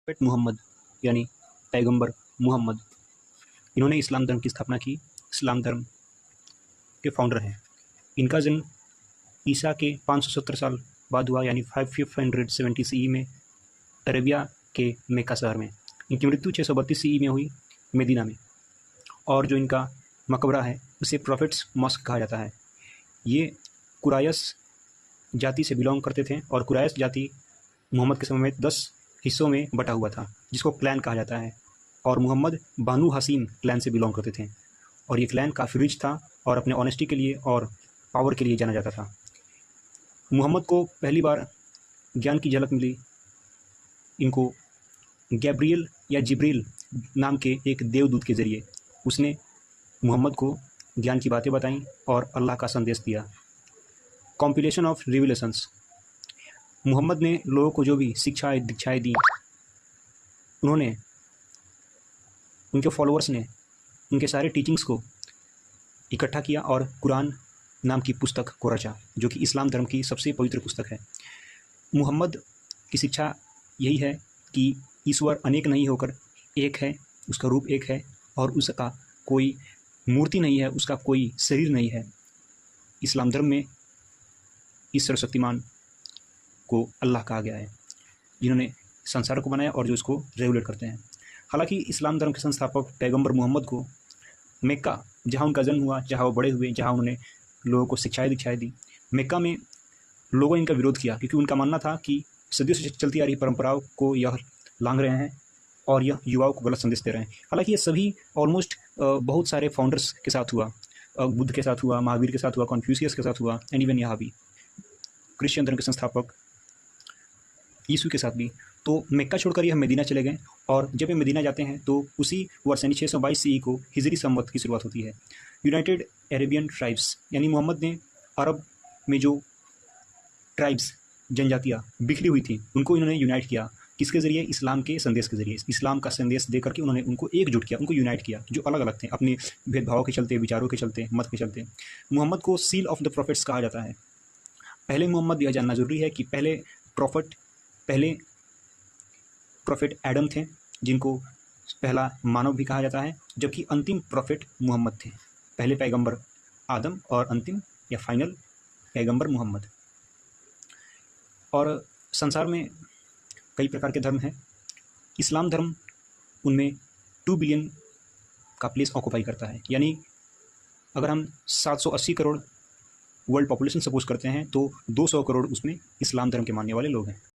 Prophet Mohammad यानी पैगंबर मोहम्मद, इन्होंने इस्लाम धर्म की स्थापना की। इस्लाम धर्म के फाउंडर हैं। इनका जन्म ईसा के 570 साल बाद हुआ, यानी 570 CE में अरेबिया के मेक्का शहर में। इनकी मृत्यु 632 CE में हुई मदीना में। और जो इनका मकबरा है उसे प्रॉफिट्स मॉस्क कहा जाता है। ये कुरायश जाति से बिलोंग करते थे और कुरायश जाति मोहम्मद के समय में 10 हिस्सों में बटा हुआ था, जिसको क्लैन कहा जाता है। और मोहम्मद बानू हाशिम क्लैन से बिलोंग करते थे और ये क्लैन काफ़ी रिच था और अपने ऑनेस्टी के लिए और पावर के लिए जाना जाता था। मोहम्मद को पहली बार ज्ञान की झलक मिली इनको गैब्रियल या जिब्रील नाम के एक देवदूत के ज़रिए। उसने मोहम्मद को ज्ञान की बातें बताईं और अल्लाह का संदेश दिया। कॉम्पिलेशन ऑफ रिविलेशंस, मोहम्मद ने लोगों को जो भी शिक्षाएँ दीक्षाएँ दी, उन्होंने उनके फॉलोअर्स ने उनके सारे टीचिंग्स को इकट्ठा किया और कुरान नाम की पुस्तक को रचा, जो कि इस्लाम धर्म की सबसे पवित्र पुस्तक है। मोहम्मद की शिक्षा यही है कि ईश्वर अनेक नहीं होकर एक है, उसका रूप एक है और उसका कोई मूर्ति नहीं है, उसका कोई शरीर नहीं है। इस्लाम धर्म में इस सर्वशक्तिमान को अल्लाह कहा गया है, जिन्होंने संसार को बनाया और जो इसको रेगुलेट करते हैं। हालांकि इस्लाम धर्म के संस्थापक पैगंबर मोहम्मद को मक्का, जहाँ उनका जन्म हुआ, जहाँ वो बड़े हुए, जहाँ उन्होंने लोगों को शिक्षाएँ दीक्षाएँ दी, मक्का में लोगों ने इनका विरोध किया, क्योंकि उनका मानना था कि सदियों से चलती आ रही परंपराओं को यह लांघ रहे हैं और यह युवाओं को गलत संदेश दे रहे हैं। हालांकि ये सभी ऑलमोस्ट बहुत सारे फाउंडर्स के साथ हुआ, बुद्ध के साथ हुआ, महावीर के साथ हुआ, कॉन्फ्यूशियस के साथ हुआ, एंड इवन यहाँ भी क्रिश्चियन धर्म के संस्थापक यीशु के साथ भी। तो मक्का छोड़कर यह मदीना चले गए और जब ये मदीना जाते हैं तो उसी वर्ष यानी 622 CE को हिजरी संवत की शुरुआत होती है। यूनाइटेड अरेबियन ट्राइब्स, यानी मोहम्मद ने अरब में जो ट्राइब्स जनजातियाँ बिखरी हुई थी उनको इन्होंने यूनाइट किया। किसके ज़रिए? इस्लाम के संदेश के ज़रिए। इस्लाम का संदेश दे करके उन्होंने उनको एकजुट किया, उनको यूनाइट किया, जो अलग अलग थे अपने भेदभावों के चलते, विचारों के चलते, मत के चलते। मोहम्मद को सील ऑफ द प्रॉफिट्स कहा जाता है। पहले मोहम्मद, यह जानना ज़रूरी है कि पहले प्रॉफिट एडम थे, जिनको पहला मानव भी कहा जाता है, जबकि अंतिम प्रॉफिट मोहम्मद थे। पहले पैगंबर आदम और अंतिम या फाइनल पैगंबर मोहम्मद। और संसार में कई प्रकार के धर्म हैं। इस्लाम धर्म उनमें 2 बिलियन का प्लेस ऑक्यूपाई करता है, यानी अगर हम 780 करोड़ वर्ल्ड पॉपुलेशन सपोज करते हैं तो 200 करोड़ उसमें इस्लाम धर्म के मानने वाले लोग हैं।